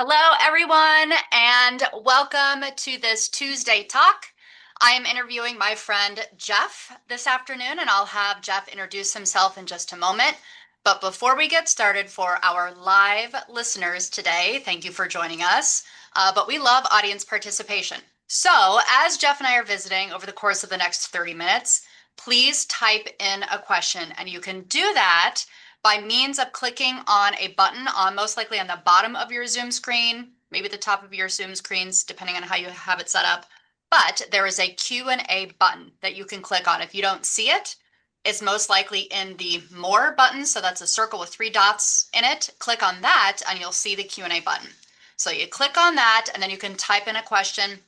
Hello, everyone, and welcome to this Tuesday talk. I am interviewing my friend Jeff this afternoon, and I'll have Jeff introduce himself in just a moment. But before we get started, for our live listeners today, thank you for joining us. But we love audience participation. So, as Jeff and I are visiting over the course of the next 30 minutes, please type in a question, and you can do that by means of clicking on a button on most likely on the bottom of your Zoom screen, maybe the top of your Zoom screens, depending on how you have it set up. But there is a Q&A button that you can click on. If you don't see it, it's most likely in the More button. So that's a circle with three dots in it. Click on that and you'll see the Q&A button. So you click on that and then you can type in a question.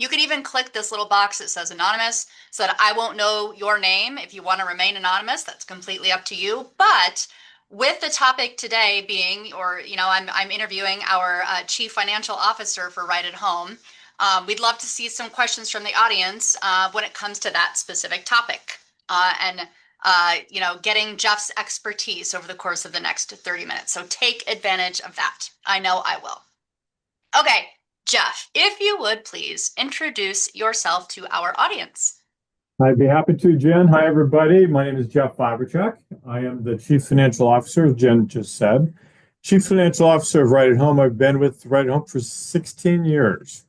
You can even click this little box that says anonymous so that I won't know your name. If you want to remain anonymous, that's completely up to you. But with the topic today being, I'm interviewing our chief financial officer for Right at Home. We'd love to see some questions from the audience when it comes to that specific topic. Getting Jeff's expertise over the course of the next 30 minutes. So take advantage of that. I know I will. Okay, Jeff, if you would please introduce yourself to our audience. I'd be happy to, Jen. Hi, everybody. My name is Jeff Vavricek. I am the Chief Financial Officer, as Jen just said. Chief Financial Officer of Right at Home. I've been with Right at Home for 16 years.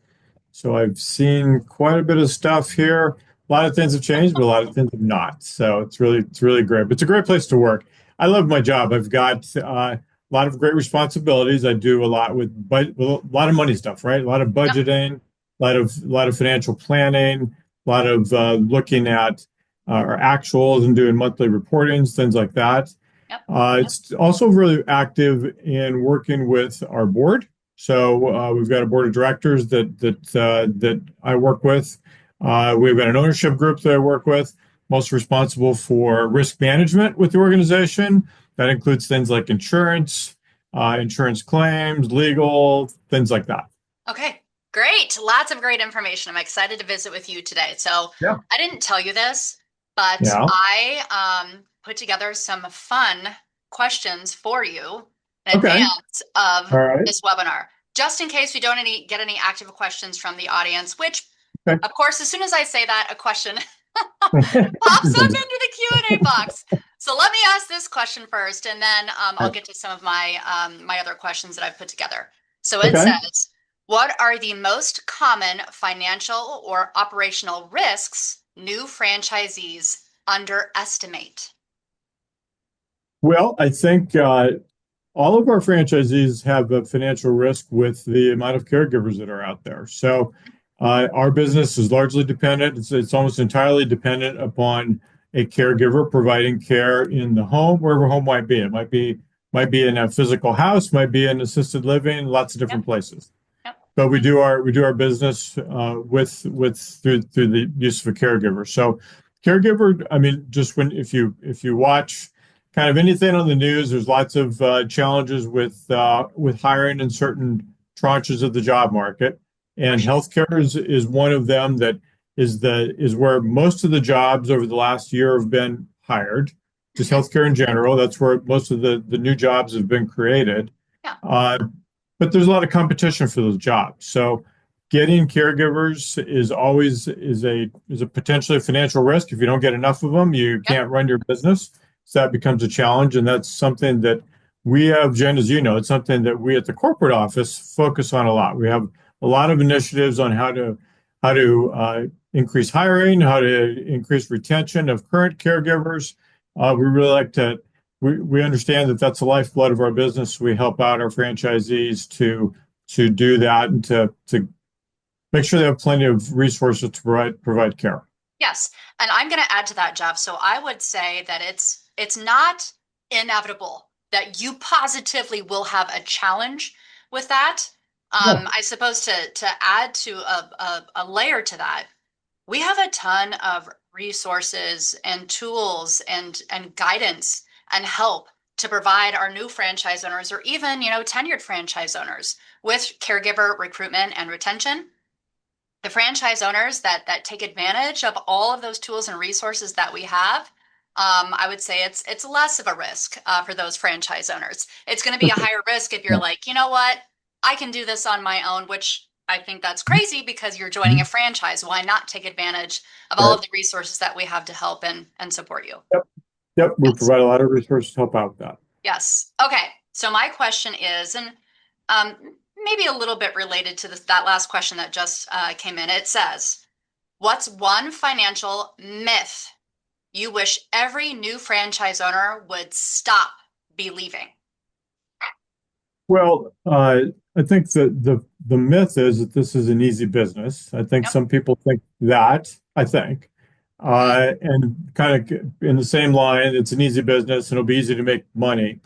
So I've seen quite a bit of stuff here. A lot of things have changed, but a lot of things have not. So it's really great. But it's a great place to work. I love my job. I've got a lot of great responsibilities. I do a lot with a lot of money stuff, right? A lot of Yep, budgeting, a lot of financial planning, a lot of looking at our actuals and doing monthly reportings, things like that. yep, It's also really active in working with our board. So we've got a board of directors that I work with. We've got an ownership group that I work with, most responsible for risk management with the organization. That includes things like insurance, insurance claims, legal, things like that. Okay, great. Lots of great information. I'm excited to visit with you today. So Yeah. I didn't tell you this, but Yeah. I put together some fun questions for you in Okay. advance of All right. this webinar, just in case we don't get any active questions from the audience, which, Okay. of course, as soon as I say that, a question pops up into the Q&A box. So let me ask this question first, and then I'll get to some of my other questions that I've put together. So it Okay. says, what are the most common financial or operational risks new franchisees underestimate? Well, I think all of our franchisees have a financial risk with the amount of caregivers that are out there. So our business is largely dependent. It's almost entirely dependent upon a caregiver providing care in the home, wherever home might be. It might be in a physical house, might be in assisted living, lots of Yep, different places. yep, But we do our business with through the use of a caregiver. So caregiver, I mean, just when if you watch kind of anything on the news, there's lots of challenges with hiring in certain tranches of the job market, for and sure. healthcare is one of them that is where most of the jobs over the last year have been hired. Just Hmm. healthcare in general, that's where most of the new jobs have been created. Yeah, Uh, but there's a lot of competition for those jobs. So getting caregivers is a potentially financial risk. If you don't get enough of them, you yep, can't run your business. So that becomes a challenge, and that's something that we have, Jen, as you know, it's something that we at the corporate office focus on a lot. We have a lot of initiatives on how to increase hiring, how to increase retention of current caregivers. We really like to we understand that that's the lifeblood of our business. We help out our franchisees to do that and to make sure they have plenty of resources to provide care. yes. And I'm going to add to that, Jeff. So I would say that it's not inevitable that you positively will have a challenge with that. Yeah. I suppose to add to a layer to that, we have a ton of resources and tools and guidance and help to provide our new franchise owners or even, tenured franchise owners with caregiver recruitment and retention. The franchise owners that take advantage of all of those tools and resources that we have, I would say it's less of a risk for those franchise owners. It's going to be a higher risk if you're Yeah. like, you know what? I can do this on my own, which I think that's crazy because you're joining a Mhm. franchise. Why not take advantage of all Right. of the resources that we have to help and support you? Yep. Yep. We Yes. provide a lot of resources to help out with that. Yes. Okay. So my question is, and um, maybe a little bit related to that last question that just came in. It says, "What's one financial myth you wish every new franchise owner would stop believing?" Well, I think that the myth is that this is an easy business. I think Yep. some people think that, I think. Hmm. And kind of in the same line, it's an easy business and it'll be easy to make money.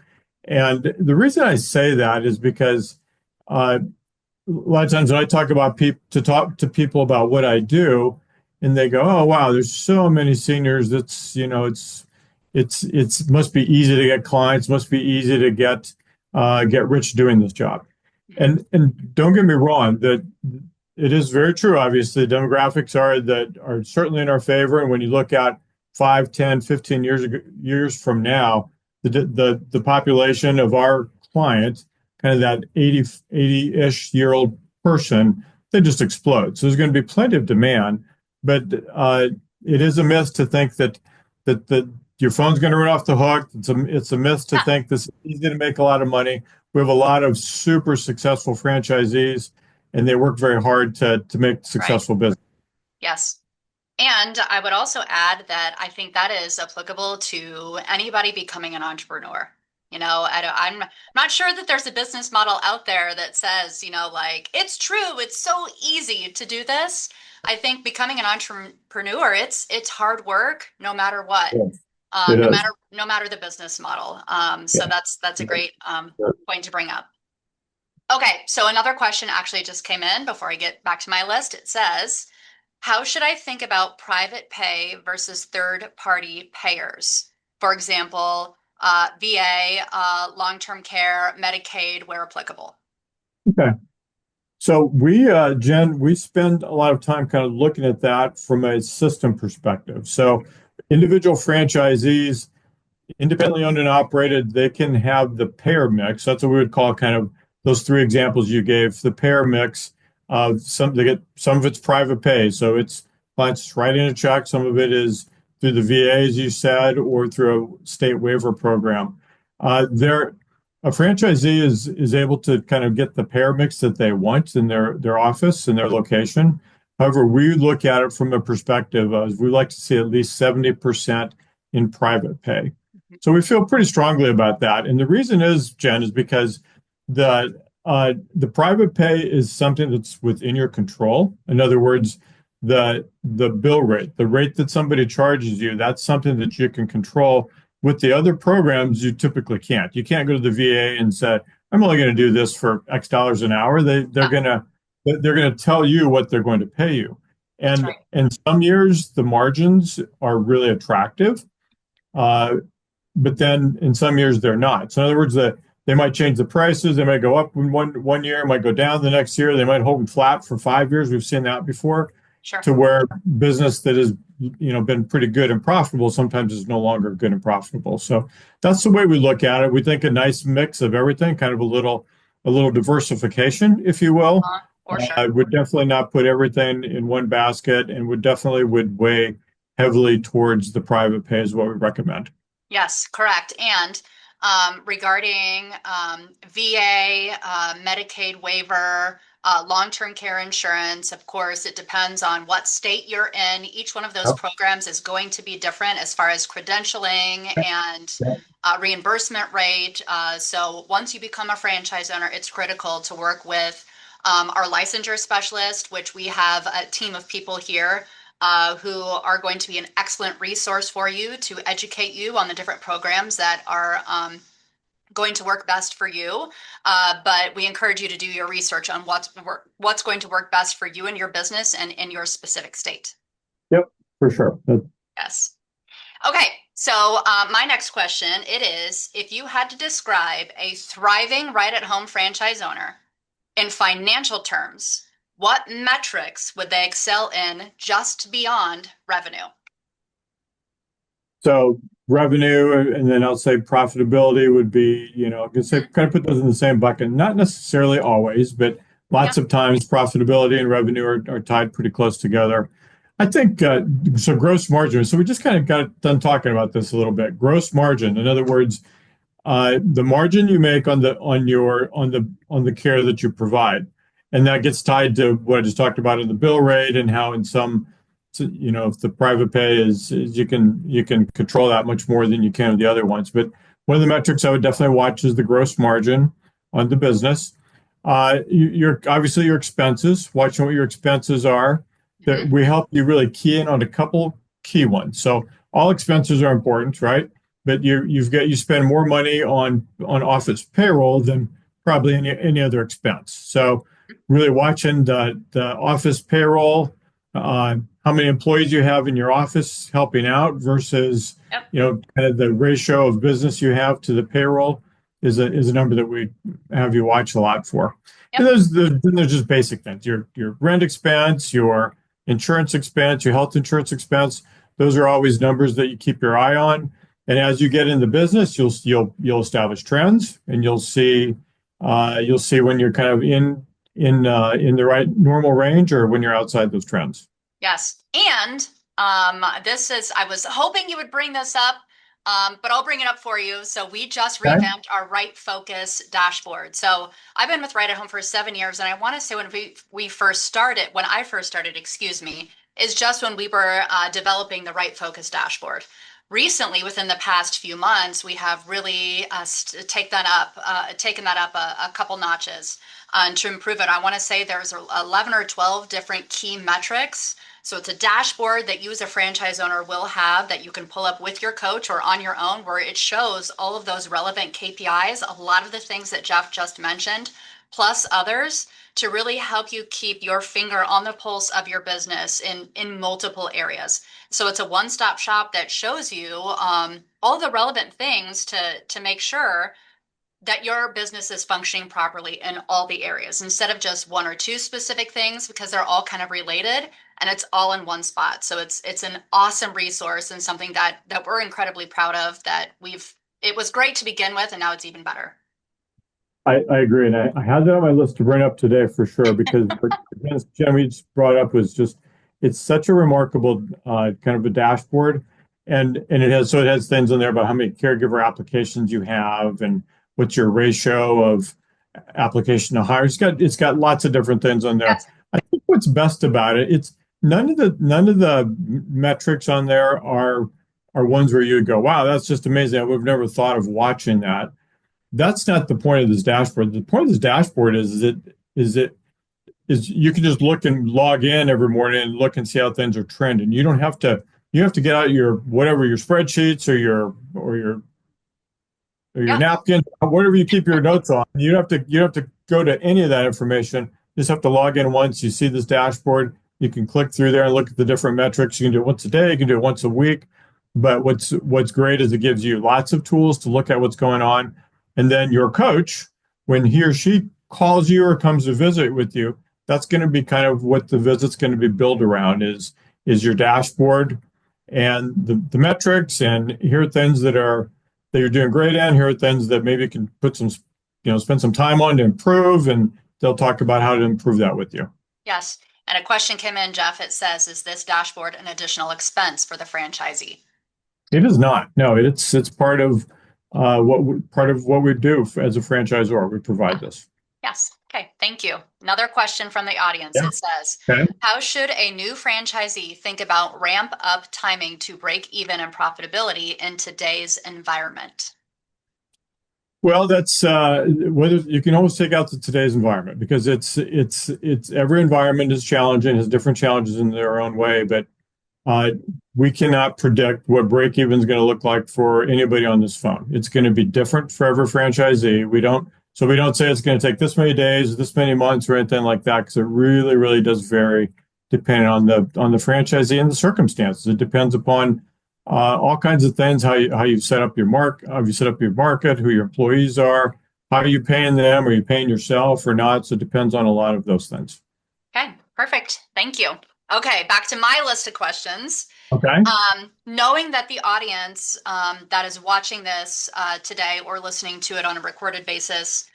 And the reason I say that is because uh, a lot of times when I talk about people to talk to people about what I do, and they go, "Oh wow, there's so many seniors. That's it's must be easy to get clients. Must be easy to get rich doing this job." Hmm. And don't get me wrong, that it is very true. Obviously, demographics are certainly in our favor. And when you look at 5, 10, 15 years from now, the population of our clients, kind of that 80-ish year old person, they just explode. So there's going to be plenty of demand, but it is a myth to think that your phone's going to run off the hook. It's a myth to Yeah. think this is easy to make a lot of money. We have a lot of super successful franchisees, and they work very hard to make Right. successful business. Yes. And I would also add that I think that is applicable to anybody becoming an entrepreneur. I'm not sure that there's a business model out there that says, like, it's true, it's so easy to do this. I think becoming an entrepreneur, it's hard work no matter what, Yeah, it no is. matter the business model. So Yeah. that's a great point to bring up. Okay, so another question actually just came in before I get back to my list. It says, "How should I think about private pay versus third-party payers? For example, VA, long-term care, Medicaid, where applicable." Okay. So Jen, we spend a lot of time kind of looking at that from a system perspective. So individual franchisees, independently owned and operated, they can have the pair mix. That's what we would call kind of those three examples you gave, the pair mix of they get some of it's private pay. So it's clients writing a check, some of it is through the VA, as you said, or through a state waiver program. There a franchisee is able to kind of get the pair mix that they want in their office and their location. However, we look at it from a perspective of we like to see at least 70% in private pay. So we feel pretty strongly about that. And the reason is, Jen, is because the private pay is something that's within your control. In other words, the bill rate, the rate that somebody charges you, that's something that you can control. With the other programs, you typically can't. You can't go to the VA and say, "I'm only going to do this for X dollars an hour." Yeah, They're gonna tell you what they're going to pay you. that's And right. in some years, the margins are really attractive. Uh, but then in some years they're not. So in other words, they might change the prices. They might go up in one year, might go down the next year. They might hold them flat for 5 years. We've seen that before, Sure. to where business that has been pretty good and profitable sometimes is no longer good and profitable. So that's the way we look at it. We think a nice mix of everything, kind of a little diversification, if you will. For I sure. would definitely not put everything in one basket, and would definitely would weigh heavily towards the private pay is what we recommend. Yes, correct. And regarding VA, Medicaid waiver, long-term care insurance, of course, it depends on what state you're in. Each one of those Yep. programs is going to be different as far as credentialing and Yep. reimbursement rate. So once you become a franchise owner, it's critical to work with our licensure specialist, which we have a team of people here who are going to be an excellent resource for you to educate you on the different programs that are going to work best for you. But we encourage you to do your research on what's going to work best for you and your business and in your specific state. Yep, for sure. Yes. Okay. So my next question, it is, if you had to describe a thriving right-at-home franchise owner in financial terms, what metrics would they excel in just beyond revenue? So revenue, and then I'll say profitability would be, I can say Mhm. kind of put those in the same bucket. Not necessarily always, but Yep. lots of times profitability and revenue are tied pretty close together. I think so. Gross margin. So we just kind of got done talking about this a little bit. Gross margin, in other words, the margin you make on the care that you provide, and that gets tied to what I just talked about in the bill rate and how in some, if the private pay is you can control that much more than you can with the other ones. But one of the metrics I would definitely watch is the gross margin on the business. You're obviously your expenses, watching what your expenses are. That Mhm. we help you really key in on a couple key ones. So all expenses are important, right? But you spend more money on office payroll than probably any other expense. So really watching the office payroll, how many employees you have in your office helping out versus Yep. kind of the ratio of business you have to the payroll is a number that we have you watch a lot for. And Yep. then there's just basic things: your rent expense, your insurance expense, your health insurance expense. Those are always numbers that you keep your eye on. And as you get into business, you'll establish trends, and you'll see when you're kind of in the right normal range or when you're outside those trends. Yes. And I was hoping you would bring this up, but I'll bring it up for you. So we just Okay. revamped our Right Focus dashboard. So I've been with Right at Home for 7 years, and I want to say when I first started, excuse me, is just when we were developing the Right Focus dashboard. Recently, within the past few months, we have really taken that up a couple notches to improve it. I want to say there's 11 or 12 different key metrics, so it's a dashboard that you as a franchise owner will have that you can pull up with your coach or on your own, where it shows all of those relevant KPIs, a lot of the things that Jeff just mentioned, plus others, to really help you keep your finger on the pulse of your business in multiple areas. So it's a one-stop shop that shows you all the relevant things to make sure that your business is functioning properly in all the areas instead of just one or two specific things, because they're all kind of related and it's all in one spot. So it's an awesome resource and something that we're incredibly proud of, that it was great to begin with and now it's even better. I agree, and I had that on my list to bring up today for sure because what Jen just brought up was just it's such a remarkable kind of a dashboard, and it has things in there about how many caregiver applications you have and what's your ratio of application to hire. It's got lots of different things on there. Yes. I think what's best about it, it's none of the metrics on there are ones where you would go, wow, that's just amazing. I would have never thought of watching that. That's not the point of this dashboard. The point of this dashboard is you can just look and log in every morning and look and see how things are trending. You have to get out your whatever your spreadsheets or your Yeah. napkin, whatever you keep your notes on. You don't have to go to any of that information. You just have to log in once. You see this dashboard. You can click through there and look at the different metrics. You can do it once a day. You can do it once a week. But what's great is it gives you lots of tools to look at what's going on. And then your coach, when he or she calls you or comes to visit with you, that's going to be kind of what the visit's going to be built around is your dashboard and the metrics, and here are things that you're doing great in. Here are things that maybe you can spend some time on to improve, and they'll talk about how to improve that with you. Yes. And a question came in, Jeff. It says, is this dashboard an additional expense for the franchisee? It is not. No, it's part of what we do as a franchisor. We provide this. Yes. Okay. Thank you. Another question from the audience. Yeah. It says, Okay. how should a new franchisee think about ramp up timing to break even and profitability in today's environment? Well, that's whether you can always take out today's environment because it's every environment is challenging, has different challenges in their own way, but Uh, we cannot predict what break even is going to look like for anybody on this phone. It's going to be different for every franchisee. We don't say it's going to take this many days, this many months, or anything like that, because it really, really does vary depending on the franchisee and the circumstances. It depends upon all kinds of things, how you set up your market, who your employees are, how are you paying them, are you paying yourself or not? So it depends on a lot of those things. Okay. Perfect. Thank you. Okay, back to my list of questions. Okay. Knowing that the audience that is watching this today or listening to it on a recorded basis,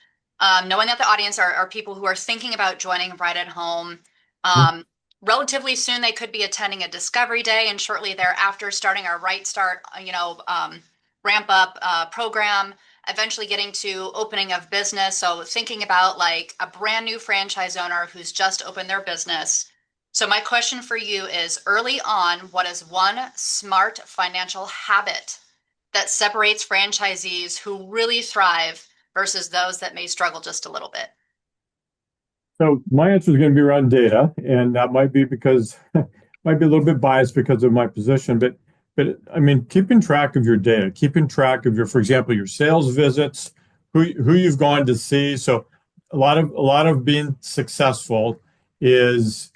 knowing that the audience are people who are thinking about joining right at home, um, relatively soon they could be attending a discovery day, and shortly thereafter starting our Right Start, ramp up program, eventually getting to opening of business. So thinking about like a brand new franchise owner who's just opened their business. So my question for you is early on, what is one smart financial habit that separates franchisees who really thrive versus those that may struggle just a little bit? So my answer is going to be around data, and that might be because might be a little bit biased because of my position, but I mean, keeping track of your data, keeping track of your, for example, your sales visits, who you've gone to see. So a lot of being successful is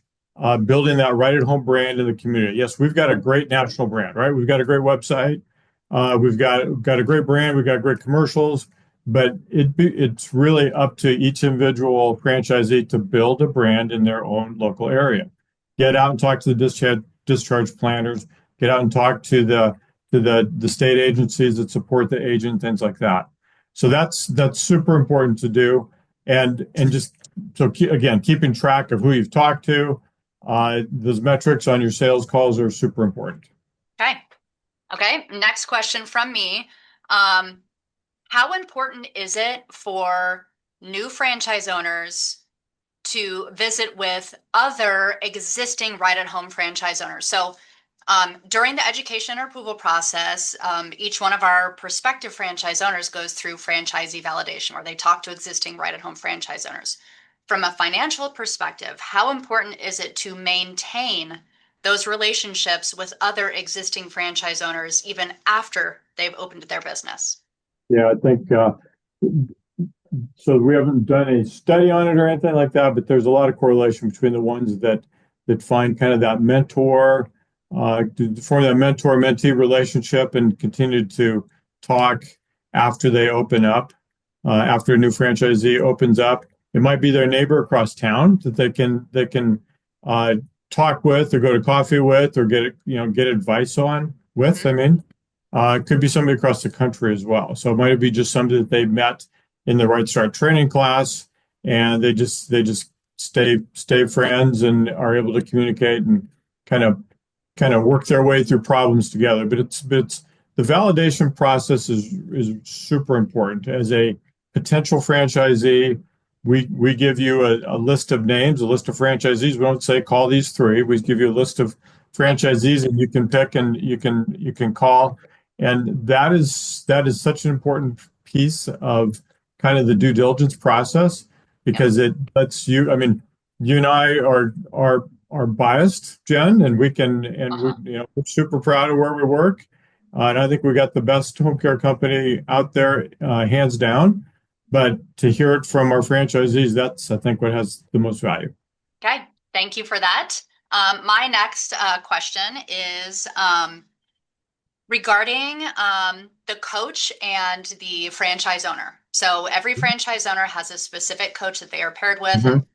building that right at home brand in the community. Yes, we've got a great national brand, right? We've got a great website. We've got a great brand. We've got great commercials, but it's really up to each individual franchisee to build a brand in their own local area. Get out and talk to the discharge planners. Get out and talk to the state agencies that support the agent, things like that. So that's super important to do, and just so again, keeping track of who you've talked to, those metrics on your sales calls are super important. Okay. Okay. Next question from me. Um, how important is it for new franchise owners to visit with other existing right at home franchise owners? So during the education or approval process, each one of our prospective franchise owners goes through franchisee validation where they talk to existing right at home franchise owners. From a financial perspective, how important is it to maintain those relationships with other existing franchise owners even after they've opened their business? Yeah, I think so. We haven't done a study on it or anything like that, but there's a lot of correlation between the ones that find kind of that mentor, to form that mentor-mentee relationship and continue to talk after they open up, after a new franchisee opens up. It might be their neighbor across town that they can uh, talk with or go to coffee with or get advice on with. I mean, it could be somebody across the country as well. So it might be just somebody that they met in the Right Start training class, and they just stay friends and are able to communicate and kind of kind of work their way through problems together. But it's the validation process is super important. As a potential franchisee, we give you a list of names, a list of franchisees. We don't say call these three. We give you a list of franchisees, and you can pick and you can call. And that is such an important piece of kind of the due diligence process Yeah. because it lets you. I mean, you and I are biased, Jen, and Uh-huh. we're super proud of where we work, and I think we got the best home care company out there, hands down. But to hear it from our franchisees, that's I think what has the most value. Okay. Thank you for that. My next question is regarding the coach and the franchise owner. So every franchise owner has a specific coach that they are paired with, and Mhm.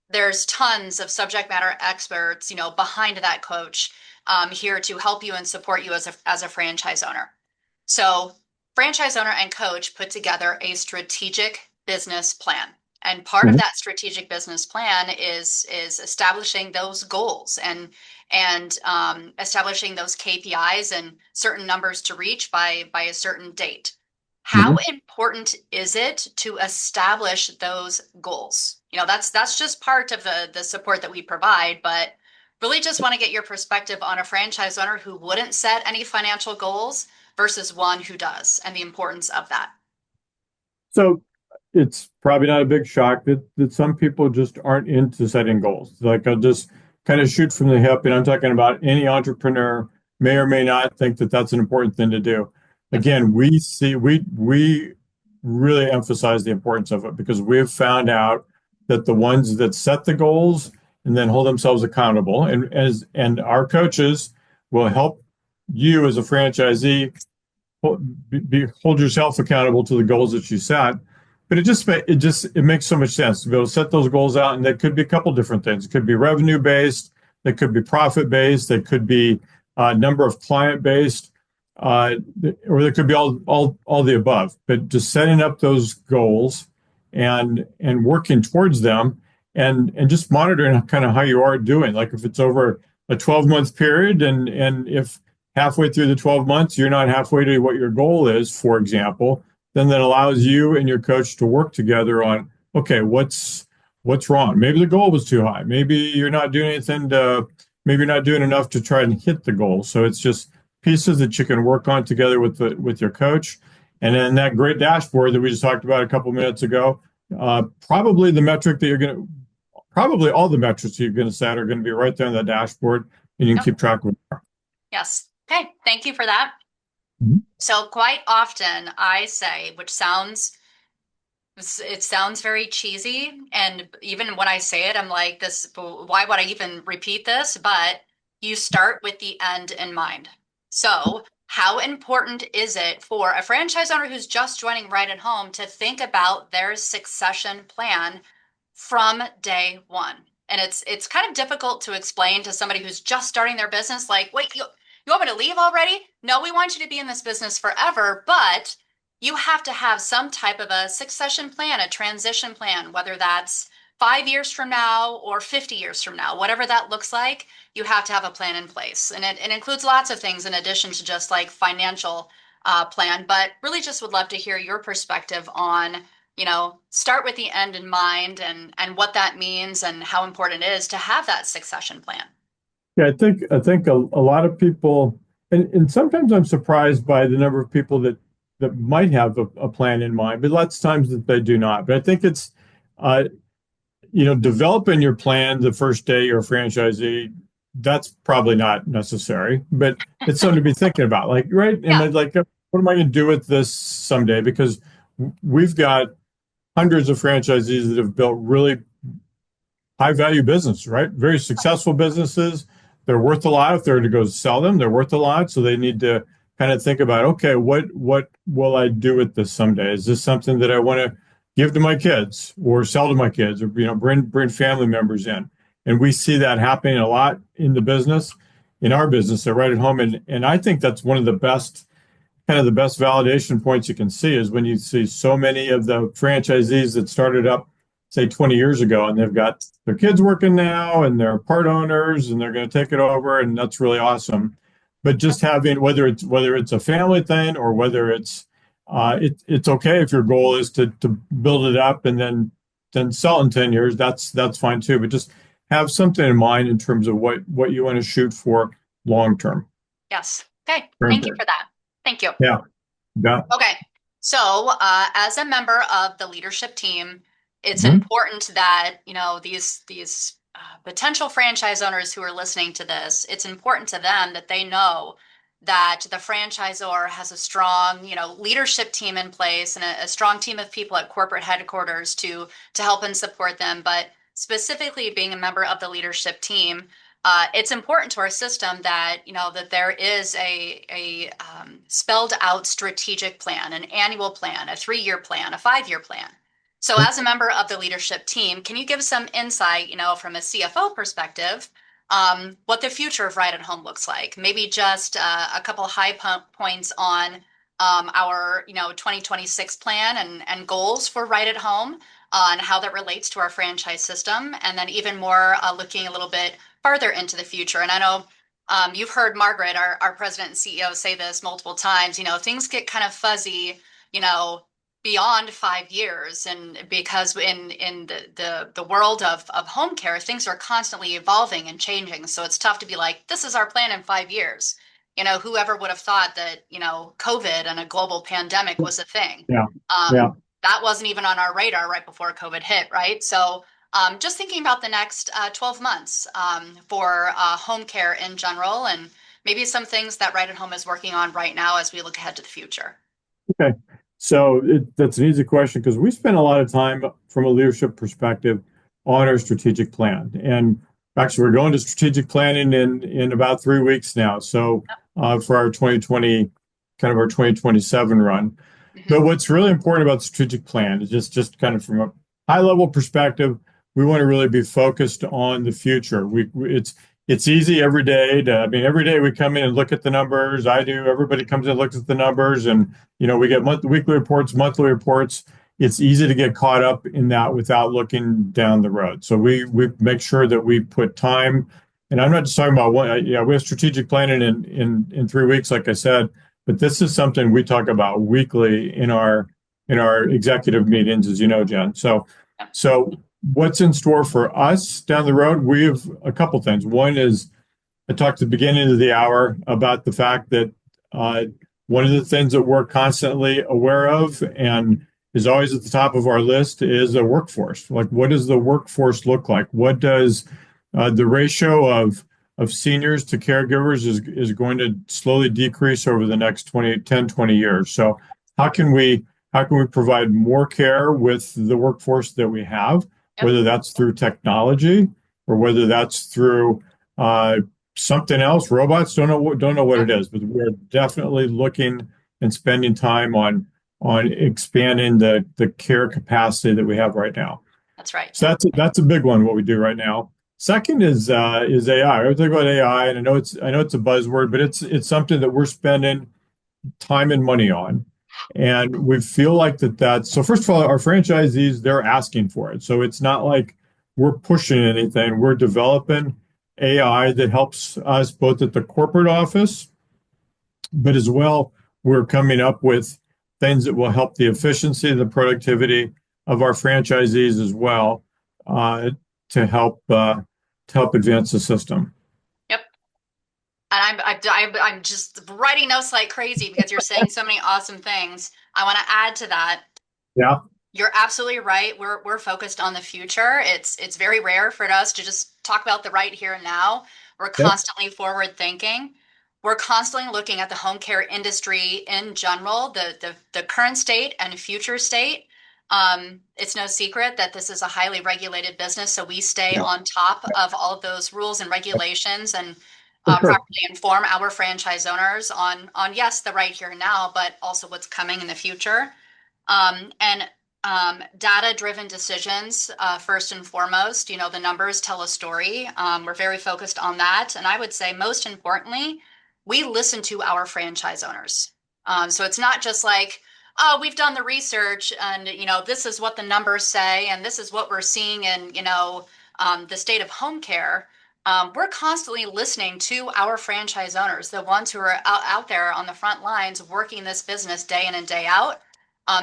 there's tons of subject matter experts, behind that coach, here to help you and support you as a franchise owner. So, franchise owner and coach put together a strategic business plan. And part of Mhm. that strategic business plan is establishing those goals and establishing those KPIs and certain numbers to reach by a certain date. How Mhm. important is it to establish those goals? That's just part of the support that we provide, but really just want to get your perspective on a franchise owner who wouldn't set any financial goals versus one who does and the importance of that. So it's probably not a big shock that some people just aren't into setting goals. Like I'll just kind of shoot from the hip, and I'm talking about any entrepreneur may or may not think that that's an important thing to do. Yep. Again, we really emphasize the importance of it because we've found out that the ones that set the goals and then hold themselves accountable, and our coaches will help you as a franchisee hold yourself accountable to the goals that you set. But it makes so much sense to be able to set those goals out, and that could be a couple different things. It could be revenue based, They could be profit based. They could be number of client based, uh, or they could be all the above. But just setting up those goals and working towards them, and just monitoring kind of how you are doing. Like if it's over a 12-month period, and if halfway through the 12 months you're not halfway to what your goal is, for example, then that allows you and your coach to work together on, okay, what's wrong? Maybe the goal was too high. Maybe you're not doing anything to, maybe you're not doing enough to try and hit the goal. So it's just pieces that you can work on together with your coach. And then that great dashboard that we just talked about a couple minutes ago, probably the metric that you're going to, probably all the metrics you're going to set are going to be right there on the dashboard, and you can Yep. keep track of it. Yes. Okay. Thank you for that. Mhm. So quite often I say, it sounds very cheesy. And even when I say it, I'm like, this, why would I even repeat this? But you start with the end in mind. So, how important is it for a franchise owner who's just joining Right at Home to think about their succession plan from day one? And it's kind of difficult to explain to somebody who's just starting their business, like, wait, you want me to leave already? No, we want you to be in this business forever, but you have to have some type of a succession plan, a transition plan, whether that's 5 years from now or 50 years from now, whatever that looks like, you have to have a plan in place. And it includes lots of things in addition to just like financial plan, but really just would love to hear your perspective on, start with the end in mind and what that means and how important it is to have that succession plan. Yeah, I think a lot of people, and sometimes I'm surprised by the number of people that might have a plan in mind, but lots of times that they do not. But I think it's uh, developing your plan the first day you're a franchisee, that's probably not necessary, but it's something to be thinking about. Like, right? Am Yeah. I like, what am I going to do with this someday? Because we've got hundreds of franchisees that have built really high value business, right? Very successful businesses. They're worth a lot. If they're to go sell them, they're worth a lot. So they need to kind of think about, okay, what will I do with this someday? Is this something that I want to give to my kids or sell to my kids, or bring family members in? And we see that happening a lot in the business, in our business at Right at Home. And I think that's one of the best kind of the best validation points you can see is when you see so many of the franchisees that started up, say 20 years ago, and they've got their kids working now and they're part owners and they're going to take it over, and that's really awesome. But just having, whether it's a family thing or whether it's okay if your goal is to build it up and then sell in 10 years, that's fine too. But just have something in mind in terms of what you want to shoot for long term. Yes. Okay. Very Thank you important. for that. Thank you. Yeah. Yeah. Okay. So, as a member of the leadership team, it's Mhm. important that, these potential franchise owners who are listening to this, it's important to them that they know that the franchisor has a strong, leadership team in place and a strong team of people at corporate headquarters to help and support them. But specifically being a member of the leadership team, it's important to our system that that there is a spelled out strategic plan, an annual plan, a 3-year plan, a 5-year plan. So, as a member of the leadership team, can you give some insight, from a CFO perspective, what the future of Right at Home looks like? Maybe just a couple high points on our 2026 plan and goals for Right at Home, and how that relates to our franchise system, and then even more looking a little bit farther into the future. And I know you've heard Margaret, our president and CEO, say this multiple times. Things get kind of fuzzy, beyond 5 years, and because in the world of home care, things are constantly evolving and changing. So it's tough to be like, this is our plan in 5 years. Whoever would have thought that COVID and a global pandemic was a thing. Yeah. Yeah. Um, that wasn't even on our radar right before COVID hit, right? So just thinking about the next 12 months for home care in general, and maybe some things that Right at Home is working on right now as we look ahead to the future. Okay. So that's an easy question because we spend a lot of time from a leadership perspective on our strategic plan. And actually, we're going to strategic planning in about 3 weeks now. So for our 2020, kind of our 2027 run. But Mhm. what's really important about the strategic plan is just kind of from a high level perspective, we want to really be focused on the future. it's easy every day to, I mean, every day we come in and look at the numbers. I do. Everybody comes in and looks at the numbers, and we get weekly reports, monthly reports. It's easy to get caught up in that without looking down the road. So we make sure that we put time, and I'm not just talking about one. Yeah, we have strategic planning in 3 weeks, like I said, but this is something we talk about weekly in our executive meetings, as you know, Jen. So what's in store for us down the road? We have a couple things. One is I talked at the beginning of the hour about the fact that uh, one of the things that we're constantly aware of and is always at the top of our list is a workforce. Like, what does the workforce look like? What does the ratio of seniors to caregivers is going to slowly decrease over the next 20 years. So how can we how can we provide more care with the workforce that we have, Yep. whether that's through technology or whether that's through uh, something else. Robots don't know what it Yep. is, but we're definitely looking and spending time on expanding the care capacity that we have right now. That's right. So that's a big one. What we do right now. Second is AI. I talk about AI, and I know it's a buzzword, but it's something that we're spending time and money on. And we feel like that's so. First of all, our franchisees, they're asking for it. So it's not like we're pushing anything. We're developing AI that helps us both at the corporate office, but as well, we're coming up with things that will help the efficiency, the productivity of our franchisees as well, uh, to help advance the system. Yep. And I'm just writing notes like crazy because you're saying so many awesome things. I want to add to that. Yeah. You're absolutely right. We're focused on the future. It's very rare for us to just talk about the right here and now. We're Yep. constantly forward thinking. We're constantly looking at the home care industry in general, the current state and future state. It's no secret that this is a highly regulated business, so we stay Yeah. on top of all of those rules and regulations and For sure. properly inform our franchise owners on yes, the right here and now, but also what's coming in the future. And data-driven decisions, first and foremost, the numbers tell a story. We're very focused on that. And I would say most importantly, we listen to our franchise owners. So it's not just like, oh, we've done the research and, this is what the numbers say and this is what we're seeing in, the state of home care. We're constantly listening to our franchise owners, the ones who are out there on the front lines working this business day in and day out.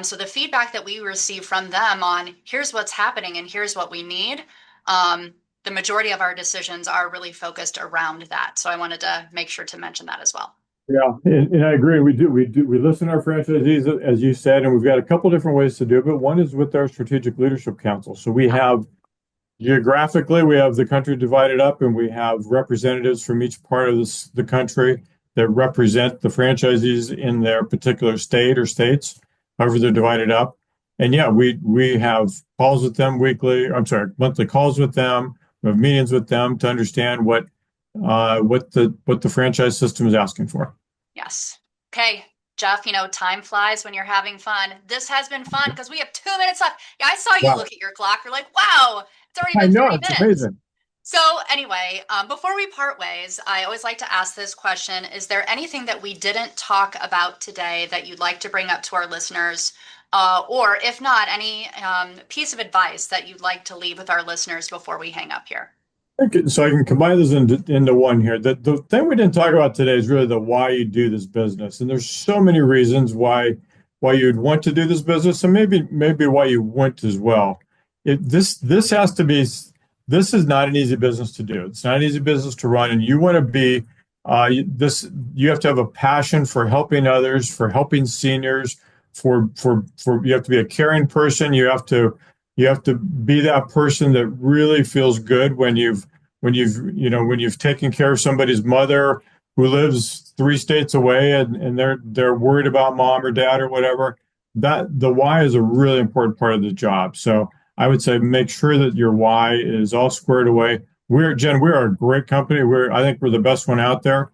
So the feedback that we receive from them on here's what's happening and here's what we need, the majority of our decisions are really focused around that. So I wanted to make sure to mention that as well. Yeah, and I agree. We listen to our franchisees, as you said, and we've got a couple different ways to do it. But one is with our strategic leadership council. So we have geographically, we have the country divided up, and we have representatives from each part of the country that represent the franchisees in their particular state or states, however they're divided up. And yeah, we have calls with them weekly. I'm sorry, monthly calls with them. We have meetings with them to understand what the franchise system is asking for. Yes. Okay, Jeff, time flies when you're having fun. This has been fun because we have 2 minutes left. Yeah, I saw you Wow, look at your clock. You're like, wow, it's already I been know 30 it's minutes. amazing. So, anyway, before we part ways, I always like to ask this question. Is there anything that we didn't talk about today that you'd like to bring up to our listeners? Or if not, any piece of advice that you'd like to leave with our listeners before we hang up here? Okay, so I can combine this into one here. The thing we didn't talk about today is really the why you do this business, and there's so many reasons why you'd want to do this business, and maybe why you wouldn't as well. This has to be this is not an easy business to do. It's not an easy business to run, and you want to be this. You have to have a passion for helping others, for helping seniors, for you have to be a caring person. You have to be that person that really feels good when you've taken care of somebody's mother who lives 3 states away, and they're worried about mom or dad or whatever. That the why is a really important part of the job. So I would say make sure that your why is all squared away. We're a great company. I think we're the best one out there,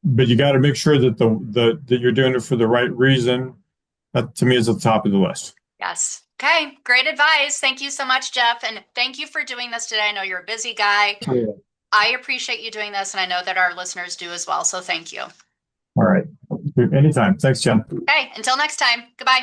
but you got to make sure that that you're doing it for the right reason. That to me is at the top of the list. Yes. Okay, great advice. Thank you so much, Jeff. And thank you for doing this today. I know you're a busy guy. I appreciate you doing this, and I know that our listeners do as well. So thank you. All right. Anytime. Thanks, Jen. Okay, until next time. Goodbye.